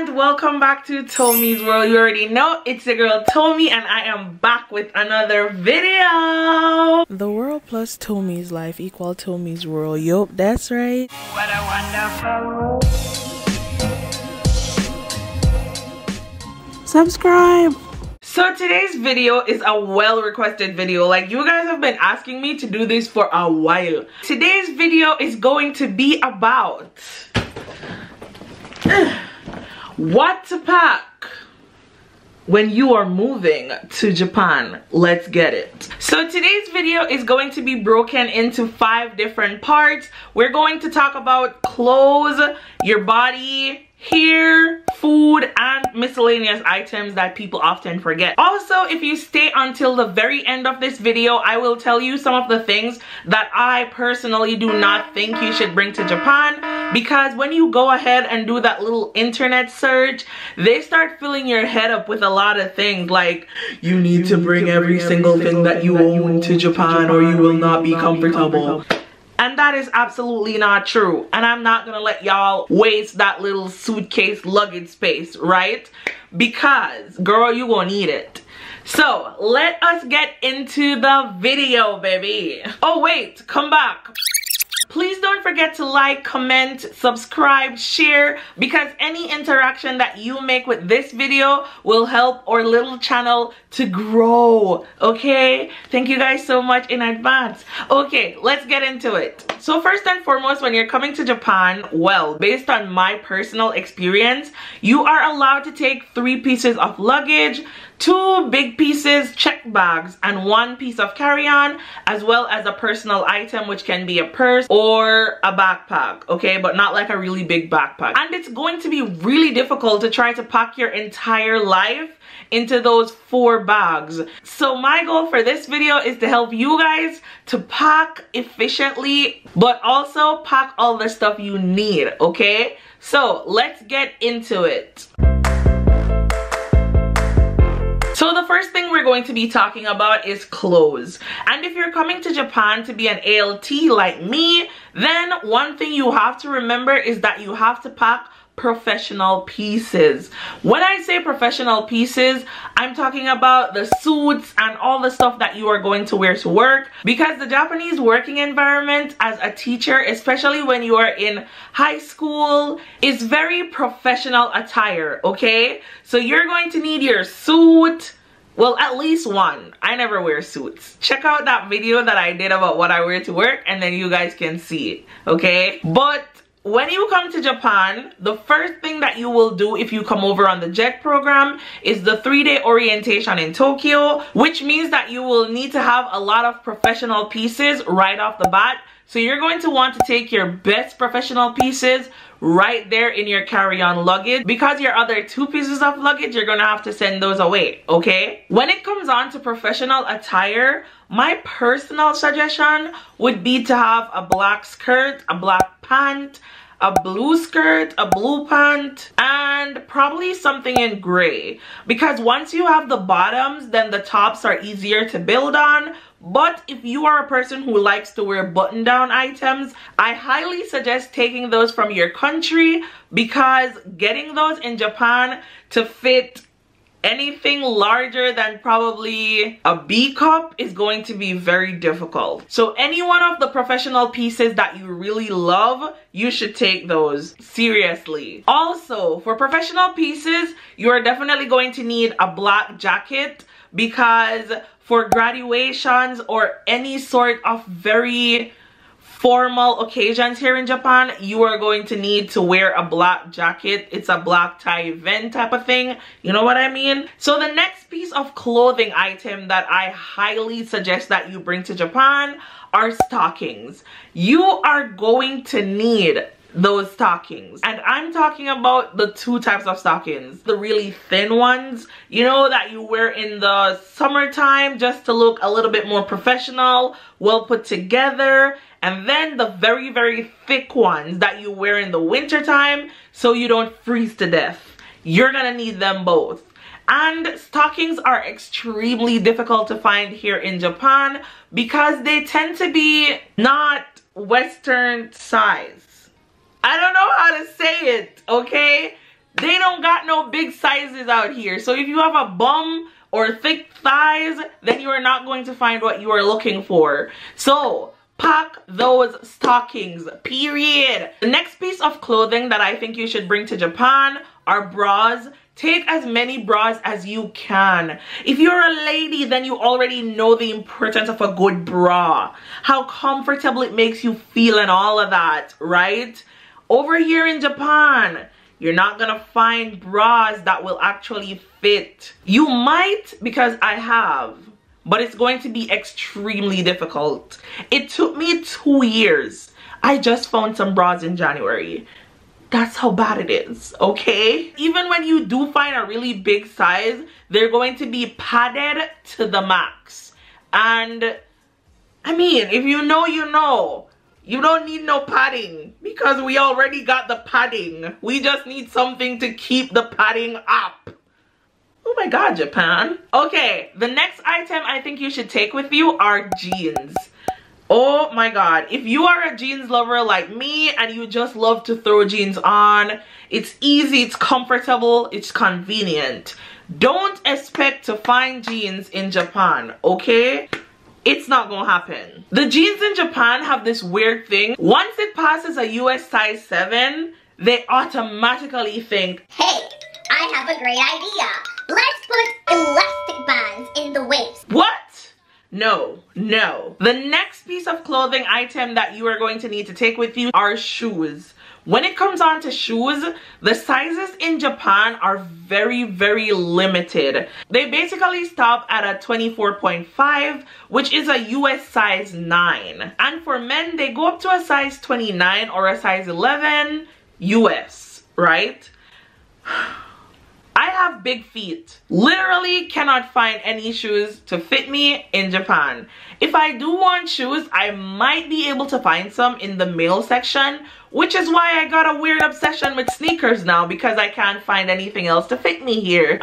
and welcome back to Tomi's World. You already know it's your girl Tomi, and I am back with another video. The world plus Tomi's life equal Tomi's world. Yup, that's right. What a wonderful. Subscribe. So today's video is a well-requested video. Like, you guys have been asking me to do this for a while. Today's video is going to be about what to pack when you are moving to Japan. Let's get it. So today's video is going to be broken into 5 different parts. We're going to talk about clothes, your body, hair, food, and miscellaneous items that people often forget. Also, if you stay until the very end of this video, I will tell you some of the things that I personally do not think you should bring to Japan, because when you go ahead and do that little internet search, they start filling your head up with a lot of things like you need to bring every single thing that you own to Japan or you will not be comfortable. And that is absolutely not true. And I'm not gonna let y'all waste that little suitcase luggage space, right? Because, girl, you gonna need it. So, let us get into the video, baby. Oh, wait, come back. Please don't forget to like, comment, subscribe, share, because any interaction that you make with this video will help our little channel to grow, okay? Thank you guys so much in advance. Okay, let's get into it. So first and foremost, when you're coming to Japan, well, based on my personal experience, you are allowed to take 3 pieces of luggage, 2 big pieces, check bags, and 1 piece of carry-on, as well as a personal item, which can be a purse or a backpack, okay? But not like a really big backpack. And it's going to be really difficult to try to pack your entire life into those 4 bags. So my goal for this video is to help you guys to pack efficiently, but also pack all the stuff you need, okay? So let's get into it. So the first thing we're going to be talking about is clothes. And if you're coming to Japan to be an ALT like me, then one thing you have to remember is that you have to pack professional pieces. When I say professional pieces, I'm talking about the suits and all the stuff that you are going to wear to work, because the Japanese working environment as a teacher, especially when you are in high school, is very professional attire, okay? So you're going to need your suit. Well, at least 1. I never wear suits. Check out that video that I did about what I wear to work, and then you guys can see it, okay? But when you come to Japan, the first thing that you will do if you come over on the JET program is the 3-day orientation in Tokyo, which means that you will need to have a lot of professional pieces right off the bat. So you're going to want to take your best professional pieces right there in your carry-on luggage, because your other 2 pieces of luggage, you're gonna have to send those away, okay? When it comes on to professional attire, my personal suggestion would be to have a black skirt, a black pant, a blue skirt, a blue pant, and probably something in gray, because once you have the bottoms, then the tops are easier to build on. But if you are a person who likes to wear button-down items, I highly suggest taking those from your country, because getting those in Japan to fit anything larger than probably a B cup is going to be very difficult. So any one of the professional pieces that you really love, you should take those seriously. Also, for professional pieces, you are definitely going to need a black jacket, because for graduations or any sort of very formal occasions here in Japan, you are going to need to wear a black jacket. It's a black tie event type of thing, you know what I mean? So the next piece of clothing item that I highly suggest that you bring to Japan are stockings. You are going to need those stockings, and I'm talking about the 2 types of stockings. The really thin ones, you know, that you wear in the summertime just to look a little bit more professional, well put together, and then the very, very thick ones that you wear in the wintertime so you don't freeze to death. You're gonna need them both. And stockings are extremely difficult to find here in Japan because they tend to be not Western size. I don't know how to say it, okay? They don't got no big sizes out here. So if you have a bum or thick thighs, then you are not going to find what you are looking for. So pack those stockings, period. The next piece of clothing that I think you should bring to Japan are bras. Take as many bras as you can. If you're a lady, then you already know the importance of a good bra, how comfortable it makes you feel and all of that, right? Over here in Japan, you're not gonna find bras that will actually fit. You might, because I have, but it's going to be extremely difficult. It took me 2 years. I just found some bras in January. That's how bad it is, okay? Even when you do find a really big size, they're going to be padded to the max. And I mean, if you know, you know. You don't need no padding because we already got the padding. We just need something to keep the padding up. Oh my God, Japan. Okay, the next item I think you should take with you are jeans. Oh my God, if you are a jeans lover like me and you just love to throw jeans on, it's easy, it's comfortable, it's convenient. Don't expect to find jeans in Japan, okay? It's not gonna happen. The jeans in Japan have this weird thing. Once it passes a US size 7, they automatically think, hey, I have a great idea. Let's put elastic bands in the waist. What? No, no. The next piece of clothing item that you are going to need to take with you are shoes. When it comes on to shoes, the sizes in Japan are very, very limited. They basically stop at a 24.5, which is a US size 9. And for men, they go up to a size 29 or a size 11 US, right? I have big feet. Literally cannot find any shoes to fit me in Japan. If I do want shoes, I might be able to find some in the male section, which is why I got a weird obsession with sneakers now because I can't find anything else to fit me here.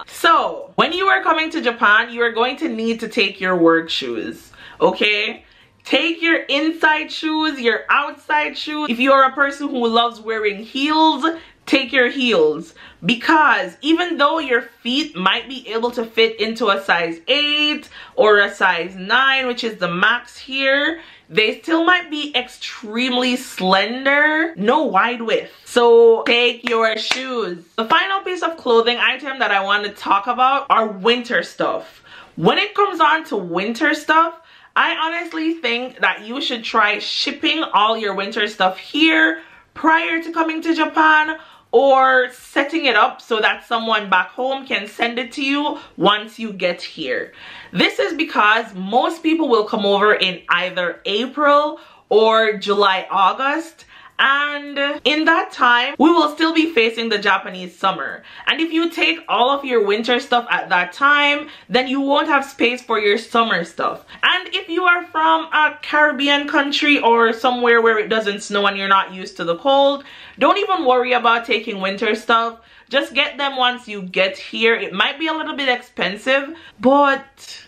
So, when you are coming to Japan, you are going to need to take your work shoes, okay? Take your inside shoes, your outside shoes. If you are a person who loves wearing heels, take your heels, because even though your feet might be able to fit into a size 8 or a size 9, which is the max here, they still might be extremely slender, no wide width. So take your shoes. The final piece of clothing item that I want to talk about are winter stuff. When it comes on to winter stuff, I honestly think that you should try shipping all your winter stuff here prior to coming to Japan, or setting it up so that someone back home can send it to you once you get here. This is because most people will come over in either April or July, August, and in that time we will still be facing the Japanese summer. And if you take all of your winter stuff at that time, then you won't have space for your summer stuff. And if you are from a Caribbean country or somewhere where it doesn't snow and you're not used to the cold, don't even worry about taking winter stuff. Just get them once you get here. It might be a little bit expensive, but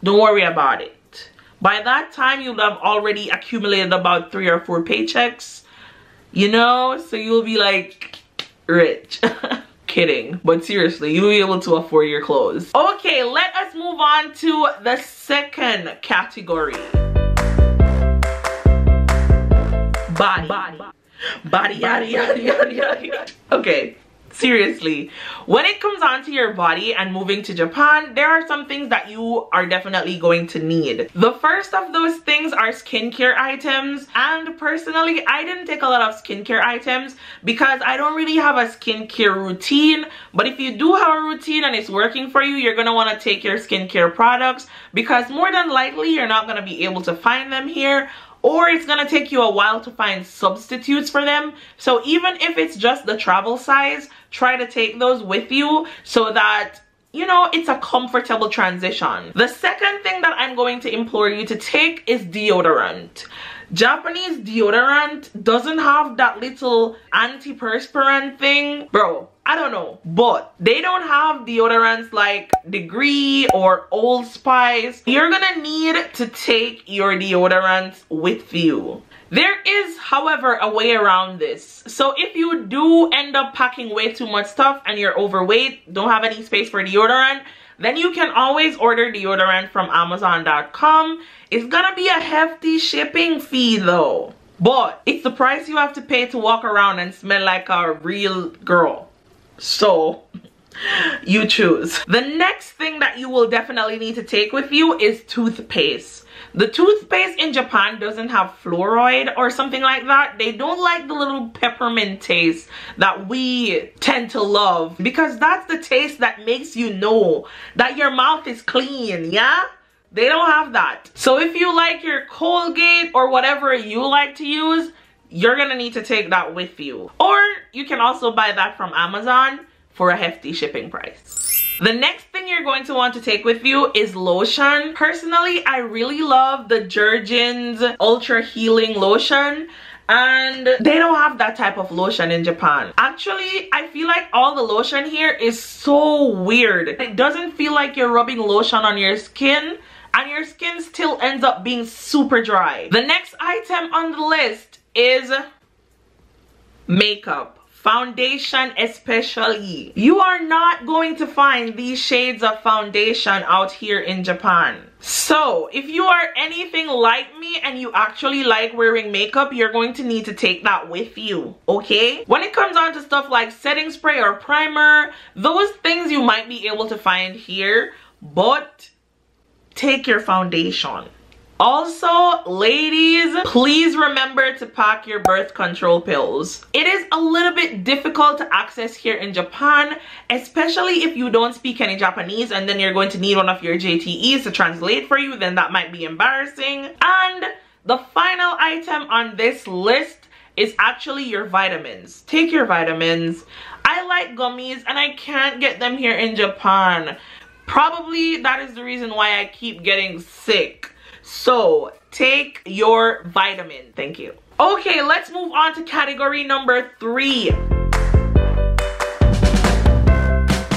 don't worry about it. By that time, you'll have already accumulated about 3 or 4 paychecks, you know, so you'll be like rich. Kidding, but seriously, you'll be able to afford your clothes. Okay, let us move on to the second category. Body, yada, yada, yada, yada. Okay, seriously, when it comes on to your body and moving to Japan, there are some things that you are definitely going to need. The first of those things are skincare items, and personally I didn't take a lot of skincare items because I don't really have a skincare routine. But if you do have a routine and it's working for you, you're gonna want to take your skincare products, because more than likely you're not gonna be able to find them here, or it's gonna take you a while to find substitutes for them. So even if it's just the travel size, try to take those with you so that, you know, it's a comfortable transition. The second thing that I'm going to implore you to take is deodorant. Japanese deodorant doesn't have that little antiperspirant thing. Bro, I don't know, but they don't have deodorants like Degree or Old Spice. You're gonna need to take your deodorants with you. There is, however, a way around this. So if you do end up packing way too much stuff and you're overweight, don't have any space for deodorant, then you can always order deodorant from Amazon.com. It's gonna be a hefty shipping fee though, but it's the price you have to pay to walk around and smell like a real girl. So you choose. The next thing that you will definitely need to take with you is toothpaste. The toothpaste in Japan doesn't have fluoride or something like that. They don't like the little peppermint taste that we tend to love, because that's the taste that makes you know that your mouth is clean, yeah? They don't have that. So if you like your Colgate or whatever you like to use, you're gonna need to take that with you. Or you can also buy that from Amazon for a hefty shipping price. The next thing you're going to want to take with you is lotion. Personally, I really love the Jergens Ultra Healing Lotion, and they don't have that type of lotion in Japan. Actually, I feel like all the lotion here is so weird. It doesn't feel like you're rubbing lotion on your skin, and your skin still ends up being super dry. The next item on the list is makeup. Foundation especially. You are not going to find these shades of foundation out here in Japan. So if you are anything like me and you actually like wearing makeup, you're going to need to take that with you, okay? When it comes on to stuff like setting spray or primer, those things you might be able to find here, but take your foundation. Also, ladies, please remember to pack your birth control pills. It is a little bit difficult to access here in Japan, especially if you don't speak any Japanese and then you're going to need one of your JTEs to translate for you, then that might be embarrassing. And the final item on this list is actually your vitamins. Take your vitamins. I like gummies and I can't get them here in Japan. Probably that is the reason why I keep getting sick. So take your vitamin. Thank you. Okay, let's move on to category number 3.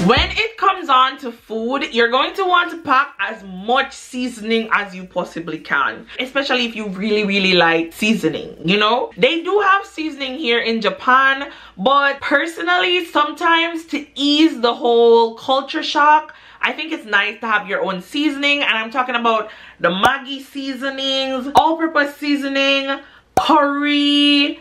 When it comes on to food, you're going to want to pack as much seasoning as you possibly can, especially if you really like seasoning, you know? They do have seasoning here in Japan, but personally, sometimes to ease the whole culture shock, I think it's nice to have your own seasoning, and I'm talking about the Maggi seasonings, all-purpose seasoning, curry,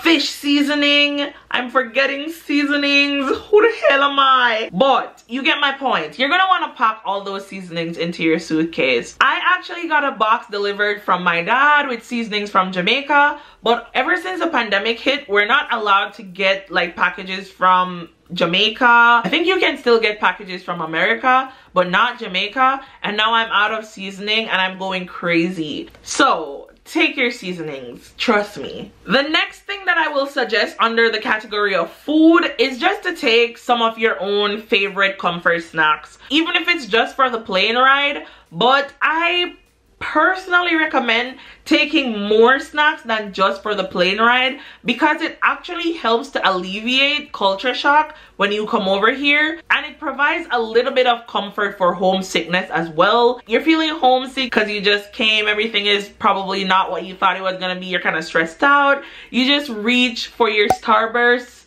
fish seasoning. I'm forgetting seasonings. Who the hell am I? But you get my point. You're gonna want to pack all those seasonings into your suitcase. I actually got a box delivered from my dad with seasonings from Jamaica, but ever since the pandemic hit, we're not allowed to get like packages from Jamaica. I think you can still get packages from America, but not Jamaica. And now I'm out of seasoning and I'm going crazy. So take your seasonings, trust me. The next thing that I will suggest under the category of food is just to take some of your own favorite comfort snacks, even if it's just for the plane ride. But I personally recommend taking more snacks than just for the plane ride, because it actually helps to alleviate culture shock when you come over here, and it provides a little bit of comfort for homesickness as well. You're feeling homesick because you just came, everything is probably not what you thought it was gonna be, you're kind of stressed out, you just reach for your Starburst.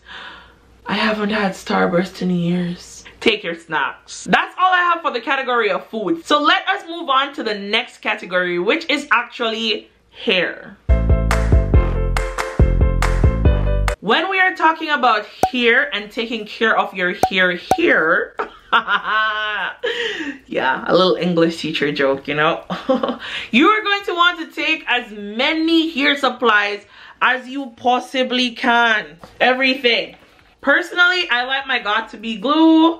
I haven't had Starburst in years. Take your snacks. That's all I have for the category of food. So let us move on to the next category, which is actually hair. When we are talking about hair and taking care of your hair here, yeah, a little English teacher joke, you know. You are going to want to take as many hair supplies as you possibly can. Everything. Personally, I like my Got2b glue.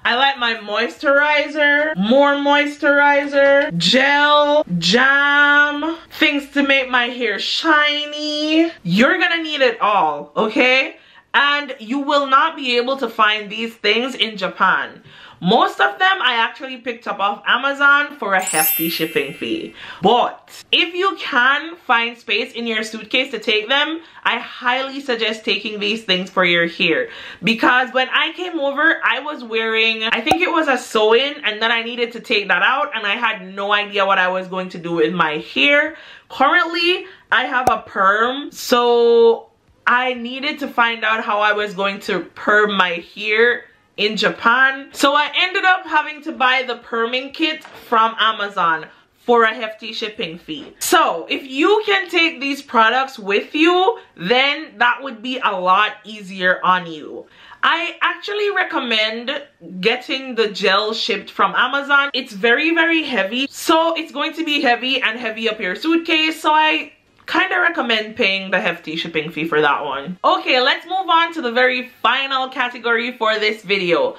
I like my moisturizer, more moisturizer, gel, jam, things to make my hair shiny. You're gonna need it all, okay? And you will not be able to find these things in Japan. Most of them I actually picked up off Amazon for a hefty shipping fee. But if you can find space in your suitcase to take them, I highly suggest taking these things for your hair. Because when I came over, I was wearing, I think it was a sew-in, and then I needed to take that out and I had no idea what I was going to do with my hair. Currently, I have a perm, so I needed to find out how I was going to perm my hair in Japan. So I ended up having to buy the perming kit from Amazon for a hefty shipping fee. So if you can take these products with you, then that would be a lot easier on you. I actually recommend getting the gel shipped from Amazon. It's very, very heavy. So it's going to be heavy and heavy up your suitcase. So I kind of recommend paying the hefty shipping fee for that one. Okay, let's move on to the very final category for this video.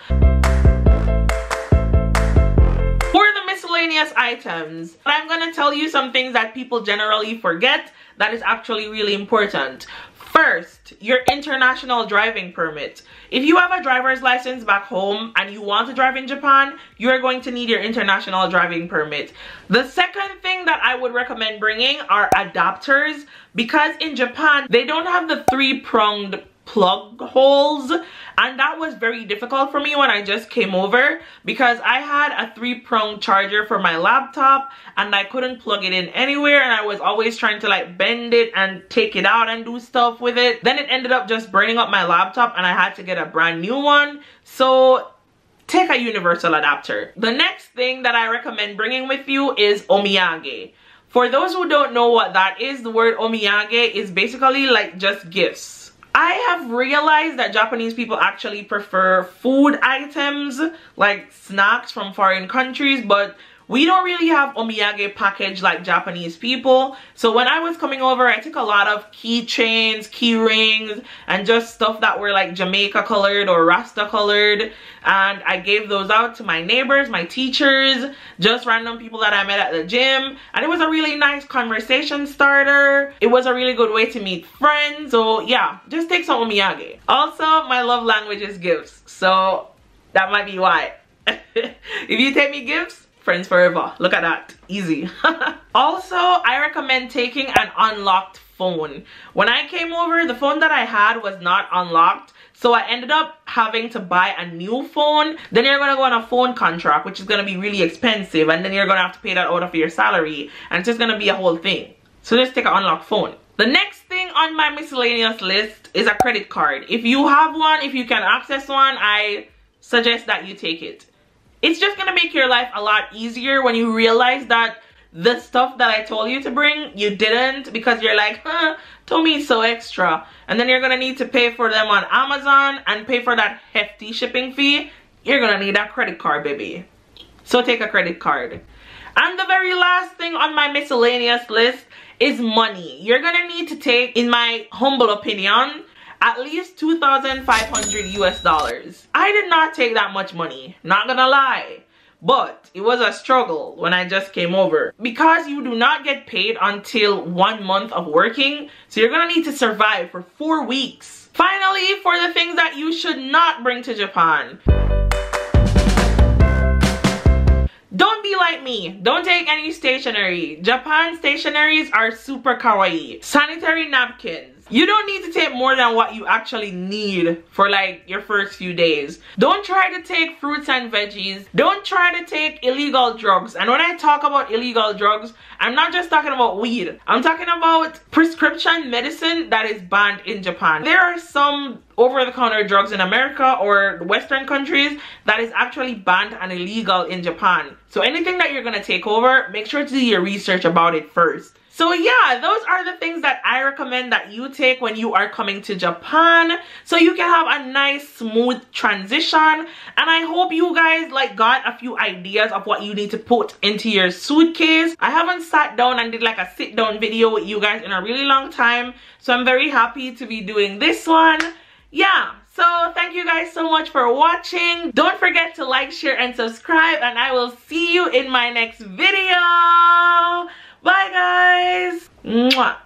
For the miscellaneous items, I'm gonna tell you some things that people generally forget that is actually really important. First, your international driving permit. If you have a driver's license back home and you want to drive in Japan, you are going to need your international driving permit. The second thing that I would recommend bringing are adapters, because in Japan, they don't have the 3-pronged plug holes, and that was very difficult for me when I just came over, because I had a 3-pronged charger for my laptop and I couldn't plug it in anywhere, and I was always trying to like bend it and take it out and do stuff with it. Then it ended up just burning up my laptop and I had to get a brand new one. So take a universal adapter. The next thing that I recommend bringing with you is omiyage. For those who don't know what that is, the word omiyage is basically like just gifts. I have realized that Japanese people actually prefer food items like snacks from foreign countries, but we don't really have omiyage package like Japanese people. So when I was coming over, I took a lot of keychains, key rings, and just stuff that were like Jamaica colored or Rasta colored, and I gave those out to my neighbors, my teachers, just random people that I met at the gym, and it was a really nice conversation starter. It was a really good way to meet friends. So yeah, just take some omiyage. Also, my love language is gifts, so that might be why. If you take me gifts, friends forever. Look at that. Easy. Also, I recommend taking an unlocked phone. When I came over, the phone that I had was not unlocked, so I ended up having to buy a new phone. Then you're gonna go on a phone contract, which is gonna be really expensive, and then you're gonna have to pay that out of your salary, and it's just gonna be a whole thing. So just take an unlocked phone. The next thing on my miscellaneous list is a credit card. If you have one, if you can access one, I suggest that you take it. It's just gonna make your life a lot easier when you realize that the stuff that I told you to bring, you didn't, because you're like, huh, Tommy's so extra. And then you're gonna need to pay for them on Amazon and pay for that hefty shipping fee. You're gonna need a credit card, baby. So take a credit card. And the very last thing on my miscellaneous list is money. You're gonna need to take, in my humble opinion, at least $2,500 US. I did not take that much money, not gonna lie, but it was a struggle when I just came over, because you do not get paid until 1 month of working, so you're gonna need to survive for 4 weeks. Finally, for the things that you should not bring to Japan. Don't be like me. Don't take any stationery. Japan stationaries are super kawaii. Sanitary napkins. You don't need to take more than what you actually need for like your first few days. Don't try to take fruits and veggies. Don't try to take illegal drugs. And when I talk about illegal drugs, I'm not just talking about weed. I'm talking about prescription medicine that is banned in Japan. There are some over-the-counter drugs in America or Western countries that is actually banned and illegal in Japan. So anything that you're gonna take over, make sure to do your research about it first. So yeah, those are the things that I recommend that you take when you are coming to Japan, so you can have a nice smooth transition. And I hope you guys like got a few ideas of what you need to put into your suitcase. I haven't sat down and did like a sit down video with you guys in a really long time, so I'm very happy to be doing this one. Yeah, so thank you guys so much for watching. Don't forget to like, share, and subscribe, and I will see you in my next video. Bye guys. Mwah.